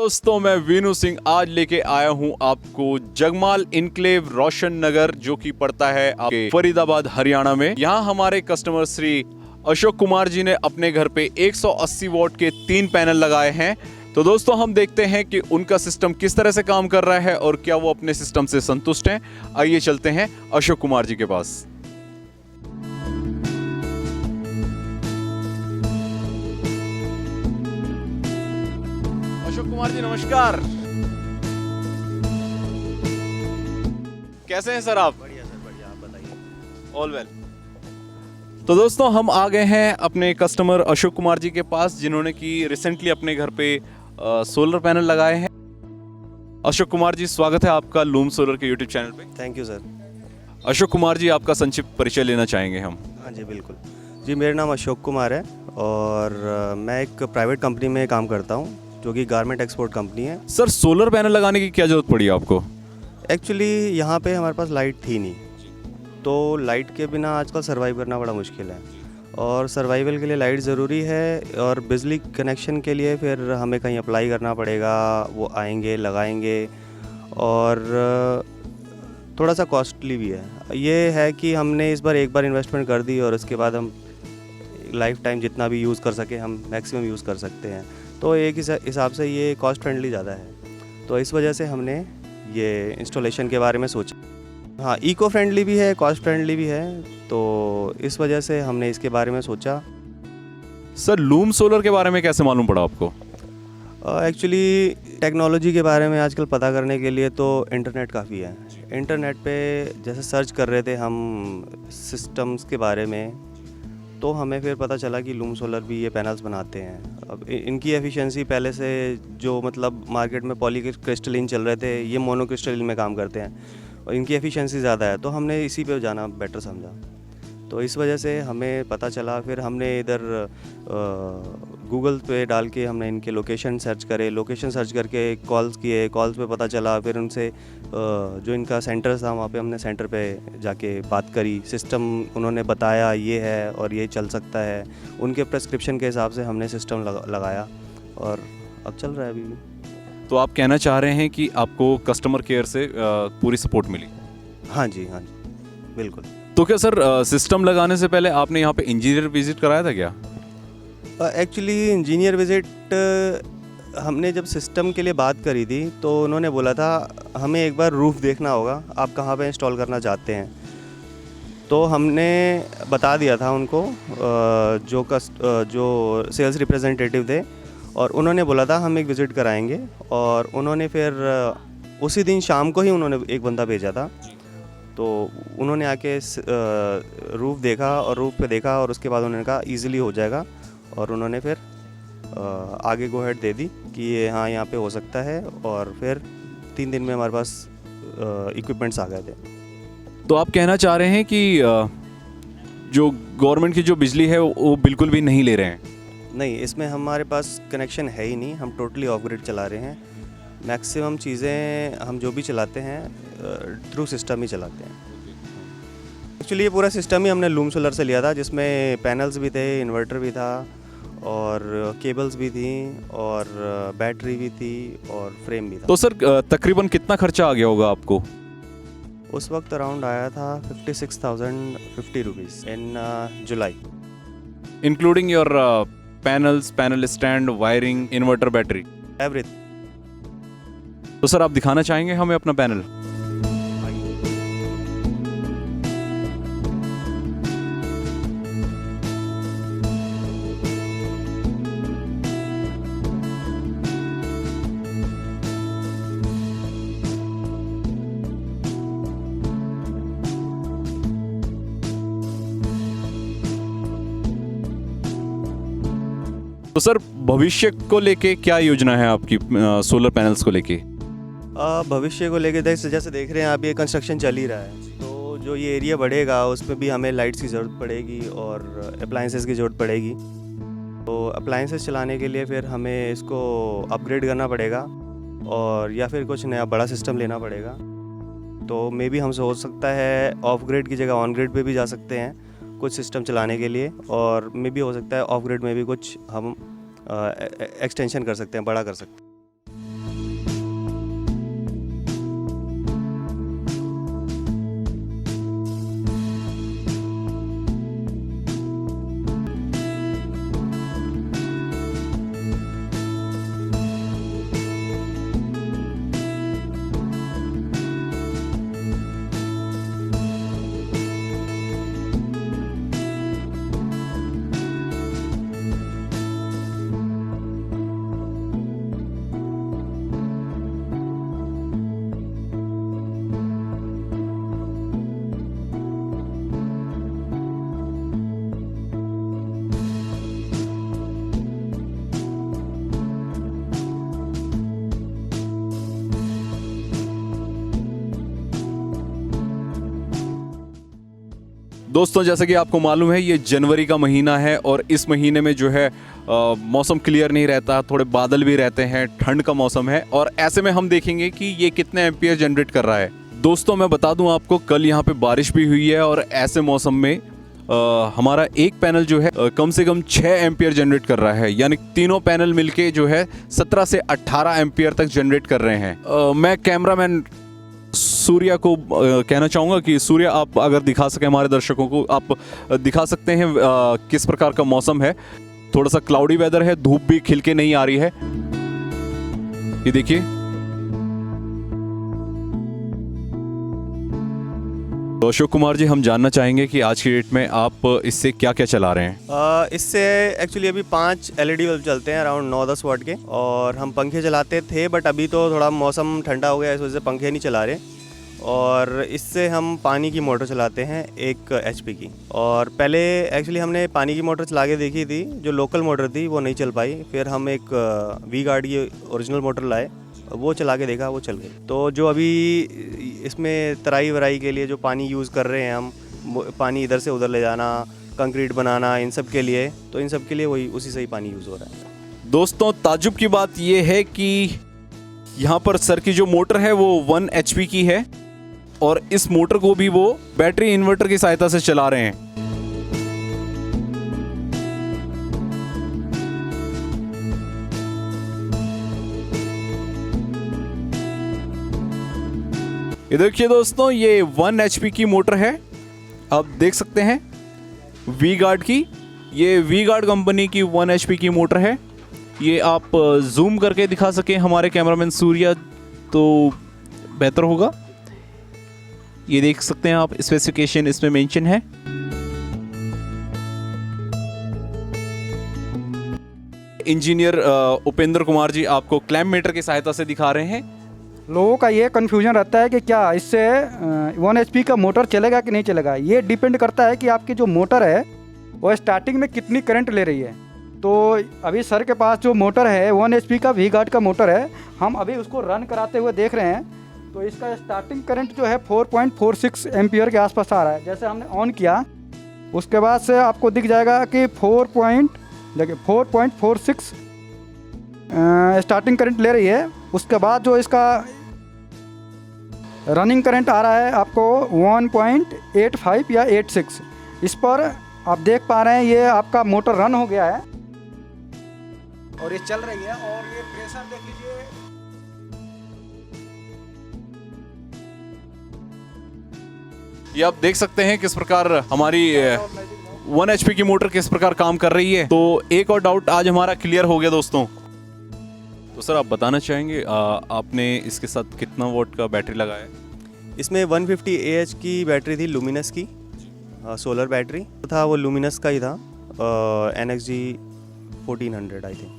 दोस्तों मैं वीनू सिंह आज लेके आया हूं आपको जगमाल इनक्लेव रोशन नगर जो कि पड़ता है आपके फरीदाबाद हरियाणा में। यहां हमारे कस्टमर श्री अशोक कुमार जी ने अपने घर पे 180 वॉट के 3 पैनल लगाए हैं। तो दोस्तों हम देखते हैं कि उनका सिस्टम किस तरह से काम कर रहा है और क्या वो अपने सिस्टम से संतुष्ट हैं। आइए चलते हैं अशोक कुमार जी के पास। अशोक कुमार जी नमस्कार। कैसे हैं सर आप? बढ़िया सर, बढ़िया। आप बताइए। All well. तो दोस्तों हम आ गए हैं अपने कस्टमर अशोक कुमार जी के पास जिन्होंने कि रिसेंटली अपने घर पे सोलर पैनल लगाए हैं। अशोक कुमार जी स्वागत है आपका लूम सोलर के यूट्यूब चैनल पे। Thank you sir. Ashok Kumar ji आपका संक्षिप्त परिचय लेना चाहेंगे हम। हाँ जी बिल्कुल जी, मेरा नाम अशोक कुमार है और मैं एक प्राइवेट कंपनी में काम करता हूँ जो कि गारमेंट एक्सपोर्ट कंपनी है। सर सोलर पैनल लगाने की क्या जरूरत पड़ी आपको? एक्चुअली यहाँ पे हमारे पास लाइट थी नहीं, तो लाइट के बिना आजकल सर्वाइव करना बड़ा मुश्किल है और सर्वाइवल के लिए लाइट ज़रूरी है। और बिजली कनेक्शन के लिए फिर हमें कहीं अप्लाई करना पड़ेगा, वो आएंगे लगाएंगे और थोड़ा सा कॉस्टली भी है। ये है कि हमने इस बार एक बार इन्वेस्टमेंट कर दी और उसके बाद हम लाइफ टाइम जितना भी यूज़ कर सके हम मैक्सिमम यूज़ कर सकते हैं। तो एक हिसाब से ये कॉस्ट फ्रेंडली ज़्यादा है, तो इस वजह से हमने ये इंस्टॉलेशन के बारे में सोचा। हाँ, इको फ्रेंडली भी है, कॉस्ट फ्रेंडली भी है, तो इस वजह से हमने इसके बारे में सोचा। सर लूम सोलर के बारे में कैसे मालूम पड़ा आपको? एक्चुअली टेक्नोलॉजी के बारे में आजकल पता करने के लिए तो इंटरनेट काफ़ी है। इंटरनेट पे जैसे सर्च कर रहे थे हम सिस्टम्स के बारे में, तो हमें फिर पता चला कि लूम सोलर भी ये पैनल्स बनाते हैं। अब इनकी एफिशिएंसी पहले से जो मतलब मार्केट में पॉली क्रिस्टलिन चल रहे थे, ये मोनो क्रिस्टलिन में काम करते हैं और इनकी एफिशिएंसी ज़्यादा है, तो हमने इसी पे जाना बेटर समझा। तो इस वजह से हमें पता चला, फिर हमने इधर गूगल पे डाल के हमने इनके लोकेशन सर्च करे, लोकेशन सर्च करके कॉल्स किए, कॉल्स पे पता चला, फिर उनसे जो इनका सेंटर था वहाँ पे हमने सेंटर पे जाके बात करी। सिस्टम उन्होंने बताया ये है और ये चल सकता है, उनके प्रेस्क्रिप्शन के हिसाब से हमने सिस्टम लगाया और अब चल रहा है अभी भी। तो आप कहना चाह रहे हैं कि आपको कस्टमर केयर से पूरी सपोर्ट मिली? हाँ जी, हाँ जी बिल्कुल। तो क्या सर सिस्टम लगाने से पहले आपने यहाँ पे इंजीनियर विजिट कराया था क्या? एक्चुअली इंजीनियर विज़िट हमने जब सिस्टम के लिए बात करी थी तो उन्होंने बोला था हमें एक बार रूफ़ देखना होगा, आप कहाँ पे इंस्टॉल करना चाहते हैं। तो हमने बता दिया था उनको, जो सेल्स रिप्रेजेंटेटिव थे, और उन्होंने बोला था हम एक विज़िट कराएंगे। और उन्होंने फिर उसी दिन शाम को ही उन्होंने एक बंदा भेजा था, तो उन्होंने आके रूफ़ देखा और रूफ़ पे देखा और उसके बाद उन्होंने कहा ईज़िली हो जाएगा, और उन्होंने फिर आगे गो हेड दे दी कि ये हाँ यहाँ पे हो सकता है। और फिर 3 दिन में हमारे पास इक्विपमेंट्स आ गए थे। तो आप कहना चाह रहे हैं कि जो गवर्नमेंट की जो बिजली है वो बिल्कुल भी नहीं ले रहे हैं? नहीं, इसमें हमारे पास कनेक्शन है ही नहीं, हम टोटली ऑफ ग्रिड चला रहे हैं। मैक्सिमम चीज़ें हम जो भी चलाते हैं थ्रू सिस्टम ही चलाते हैं। एक्चुअली ये पूरा सिस्टम ही हमने लूम सोलर से लिया था, जिसमें पैनल्स भी थे, इन्वर्टर भी था और केबल्स भी थी और बैटरी भी थी और फ्रेम भी था। तो सर तकरीबन कितना खर्चा आ गया होगा आपको? उस वक्त अराउंड आया था 56,050 rupees in July, including your panels, panel stand, wiring, inverter, battery, everything. तो सर आप दिखाना चाहेंगे हमें अपना पैनल? तो सर भविष्य को लेके क्या योजना है आपकी सोलर पैनल्स को लेके? भविष्य को लेके जैसे देख रहे हैं आप, ये कंस्ट्रक्शन चल ही रहा है, तो जो ये एरिया बढ़ेगा उसमें भी हमें लाइट्स की ज़रूरत पड़ेगी और अप्लाइंसेस की ज़रूरत पड़ेगी। तो अप्लाइंसेस चलाने के लिए फिर हमें इसको अपग्रेड करना पड़ेगा और या फिर कुछ नया बड़ा सिस्टम लेना पड़ेगा। तो मे बी हम सोच सकता है ऑफ ग्रिड की जगह ऑन ग्रिड पे भी जा सकते हैं कुछ सिस्टम चलाने के लिए, और मे बी हो सकता है ऑफ ग्रिड में भी कुछ हम एक्सटेंशन कर सकते हैं, बड़ा कर सकते हैं। दोस्तों जैसा कि आपको मालूम है ये जनवरी का महीना है और इस महीने में जो है मौसम क्लियर नहीं रहता, थोड़े बादल भी रहते हैं, ठंड का मौसम है और ऐसे में हम देखेंगे कि ये कितने एम्पियर जनरेट कर रहा है। दोस्तों मैं बता दूं आपको, कल यहाँ पे बारिश भी हुई है और ऐसे मौसम में हमारा एक पैनल जो है कम से कम 6 एम्पियर जनरेट कर रहा है, यानी तीनों पैनल मिलके जो है 17 से 18 एम्पियर तक जनरेट कर रहे हैं। मैं कैमरामैन सूर्या को कहना चाहूँगा कि सूर्या आप अगर दिखा सके हमारे दर्शकों को, आप दिखा सकते हैं किस प्रकार का मौसम है। थोड़ा सा क्लाउडी वेदर है, धूप भी खिल के नहीं आ रही है। ये देखिए, तो अशोक कुमार जी हम जानना चाहेंगे कि आज की डेट में आप इससे क्या क्या चला रहे हैं। इससे एक्चुअली अभी 5 LED बल्ब चलते हैं अराउंड 9-10 वाट के, और हम पंखे चलाते थे बट अभी तो थोड़ा मौसम ठंडा हो गया इस वजह से पंखे नहीं चला रहे। और इससे हम पानी की मोटर चलाते हैं 1 HP की। और पहले एक्चुअली हमने पानी की मोटर चला के देखी थी, जो लोकल मोटर थी वो नहीं चल पाई। फिर हम एक वी गार्ड की ओरिजिनल मोटर लाए, वो चला के देखा, वो चल गई। तो जो अभी इसमें तराई वराई के लिए जो पानी यूज़ कर रहे हैं हम, पानी इधर से उधर ले जाना, कंक्रीट बनाना, इन सब के लिए, तो इन सब के लिए वही उसी से ही पानी यूज़ हो रहा है। दोस्तों ताज्जुब की बात ये है कि यहाँ पर सर की जो मोटर है वो 1 HP की है और इस मोटर को भी वो बैटरी इन्वर्टर की सहायता से चला रहे हैं। ये देखिए दोस्तों, ये 1 HP की मोटर है, आप देख सकते हैं वी गार्ड की। ये वी गार्ड कंपनी की 1 HP की मोटर है। ये आप जूम करके दिखा सकें हमारे कैमरामैन सूर्या तो बेहतर होगा। ये देख सकते हैं आप, स्पेसिफिकेशन इसमें मेंशन है। इंजीनियर उपेंद्र कुमार जी आपको क्लैम्प मीटर की सहायता से दिखा रहे हैं। लोगों का ये कन्फ्यूजन रहता है कि क्या इससे 1 HP का मोटर चलेगा कि नहीं चलेगा। ये डिपेंड करता है कि आपकी जो मोटर है वो स्टार्टिंग में कितनी करंट ले रही है। तो अभी सर के पास जो मोटर है 1 HP का वी गार्ड का मोटर है, हम अभी उसको रन कराते हुए देख रहे हैं। तो इसका स्टार्टिंग करंट जो है 4.46 एम्पियर के आसपास आ रहा है। जैसे हमने ऑन किया उसके बाद से आपको दिख जाएगा कि 4.46 स्टार्टिंग करंट ले रही है। उसके बाद जो इसका रनिंग करंट आ रहा है आपको 1.85 या 86। इस पर आप देख पा रहे हैं ये आपका मोटर रन हो गया है और ये चल रही है। और ये प्रेशर देख लीजिए, ये आप देख सकते हैं किस प्रकार हमारी 1 HP की मोटर किस प्रकार काम कर रही है। तो एक और डाउट आज हमारा क्लियर हो गया दोस्तों। तो सर आप बताना चाहेंगे आपने इसके साथ कितना वोल्ट का बैटरी लगाया है? इसमें 150 AH की बैटरी थी, लुमिनस की सोलर बैटरी था, वो लुमिनस का ही था। NXG 1400 I think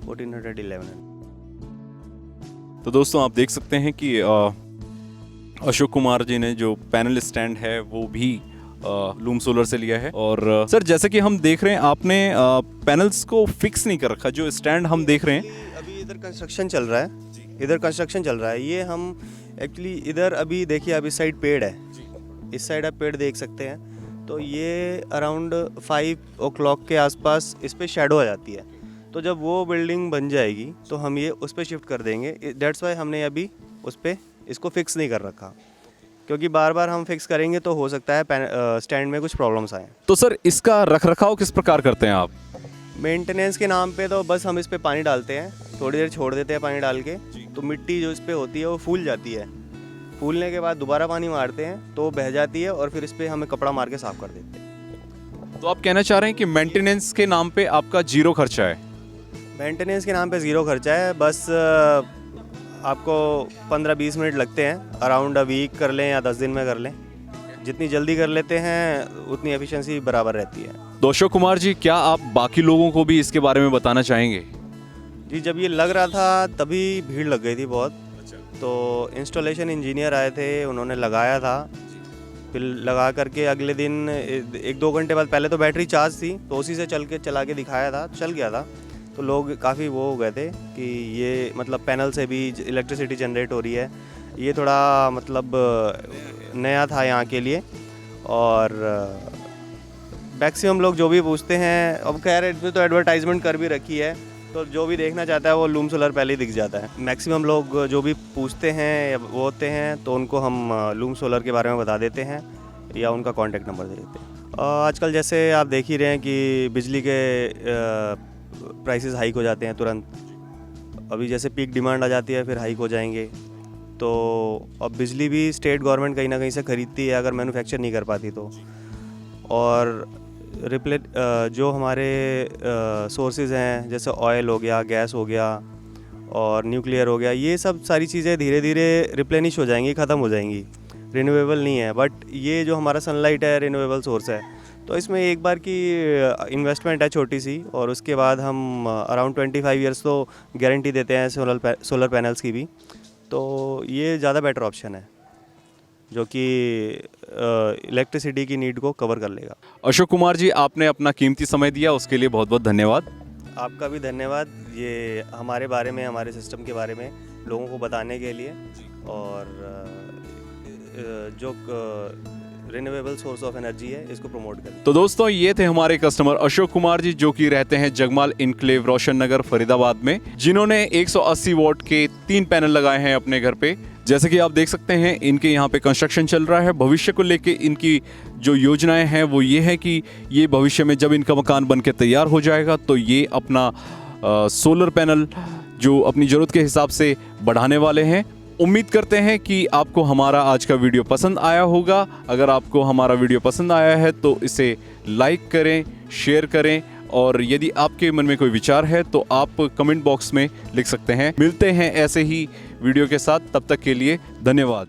1400-1100। तो दोस्तों आप देख सकते हैं कि अशोक कुमार जी ने जो पैनल स्टैंड है वो भी लूम सोलर से लिया है। और सर जैसे कि हम देख रहे हैं आपने पैनल्स को फिक्स नहीं कर रखा, जो स्टैंड हम देख रहे हैं अभी इधर कंस्ट्रक्शन चल रहा है, इधर कंस्ट्रक्शन चल रहा है। ये हम एक्चुअली इधर अभी देखिए, अभी साइड पेड़ है, इस साइड आप पेड़ देख सकते हैं। तो ये अराउंड 5 o'clock के आसपास इस पर शेडो आ जाती है। तो जब वो बिल्डिंग बन जाएगी तो हम ये उस पर शिफ्ट कर देंगे। दैट्स वाई हमने अभी उस पर इसको फिक्स नहीं कर रखा, क्योंकि बार बार हम फिक्स करेंगे तो हो सकता है स्टैंड में कुछ प्रॉब्लम्स आए। तो सर इसका रखरखाव किस प्रकार करते हैं आप? मेंटेनेंस के नाम पे तो बस हम इस पे पानी डालते हैं, थोड़ी देर छोड़ देते हैं पानी डाल के, तो मिट्टी जो इस पे होती है वो फूल जाती है। फूलने के बाद दोबारा पानी मारते हैं तो बह जाती है और फिर इस पे हमें कपड़ा मार के साफ कर देते हैं। तो आप कहना चाह रहे हैं कि मेंटेनेंस के नाम पे आपका 0 खर्चा है? मेंटेनेंस के नाम पे 0 खर्चा है, बस आपको 15-20 मिनट लगते हैं। अराउंड वीक कर लें या 10 दिन में कर लें, जितनी जल्दी कर लेते हैं उतनी एफिशिएंसी बराबर रहती है। तो अशोक कुमार जी क्या आप बाकी लोगों को भी इसके बारे में बताना चाहेंगे? जी, जब ये लग रहा था तभी भीड़ लग गई थी बहुत। तो इंस्टॉलेशन इंजीनियर आए थे, उन्होंने लगाया था, फिर लगा करके अगले दिन 1-2 घंटे बाद, पहले तो बैटरी चार्ज थी तो उसी से चला के दिखाया था, चल गया था। तो लोग काफ़ी वो हो गए थे कि ये मतलब पैनल से भी इलेक्ट्रिसिटी जनरेट हो रही है, ये थोड़ा मतलब नया था यहाँ के लिए। और मैक्सिमम लोग जो भी पूछते हैं, अब खैर इसमें तो एडवर्टाइजमेंट कर भी रखी है, तो जो भी देखना चाहता है वो लूम सोलर पहले ही दिख जाता है। मैक्सिमम लोग जो भी पूछते हैं या वो होते हैं तो उनको हम लूम सोलर के बारे में बता देते हैं या उनका कॉन्टैक्ट नंबर दे देते हैं। आजकल जैसे आप देख ही रहे हैं कि बिजली के प्राइसेस हाइक हो जाते हैं तुरंत। अभी जैसे पीक डिमांड आ जाती है फिर हाइक हो जाएंगे, तो अब बिजली भी स्टेट गवर्नमेंट कहीं ना कहीं से ख़रीदती है अगर मैन्युफैक्चर नहीं कर पाती तो। और जो हमारे सोर्सेज हैं जैसे ऑयल हो गया, गैस हो गया और न्यूक्लियर हो गया, ये सब सारी चीज़ें धीरे धीरे रिप्लेनिश हो जाएंगी, ख़त्म हो जाएंगी, रिन्यूएबल नहीं है। बट ये जो हमारा सनलाइट है रिन्यूएबल सोर्स है, तो इसमें एक बार की इन्वेस्टमेंट है छोटी सी, और उसके बाद हम अराउंड 25 ईयर्स तो गारंटी देते हैं सोलर पैनल्स की भी। तो ये ज़्यादा बेटर ऑप्शन है जो कि इलेक्ट्रिसिटी की नीड को कवर कर लेगा। अशोक कुमार जी, आपने अपना कीमती समय दिया, उसके लिए बहुत बहुत धन्यवाद। आपका भी धन्यवाद, ये हमारे बारे में, हमारे सिस्टम के बारे में लोगों को बताने के लिए, और जो रिन्यूएबल सोर्स ऑफ एनर्जी है इसको प्रमोट करें। तो दोस्तों, ये थे हमारे कस्टमर अशोक कुमार जी, जो कि रहते हैं जगमाल इनक्लेव रोशन नगर फरीदाबाद में, जिन्होंने 180 वॉट के 3 पैनल लगाए हैं अपने घर पे। जैसे कि आप देख सकते हैं इनके यहाँ पे कंस्ट्रक्शन चल रहा है। भविष्य को लेके इनकी जो योजनाएं हैं वो ये है कि ये भविष्य में जब इनका मकान बन के तैयार हो जाएगा तो ये अपना सोलर पैनल जो अपनी ज़रूरत के हिसाब से बढ़ाने वाले हैं। उम्मीद करते हैं कि आपको हमारा आज का वीडियो पसंद आया होगा। अगर आपको हमारा वीडियो पसंद आया है तो इसे लाइक करें, शेयर करें, और यदि आपके मन में कोई विचार है तो आप कमेंट बॉक्स में लिख सकते हैं। मिलते हैं ऐसे ही वीडियो के साथ, तब तक के लिए धन्यवाद।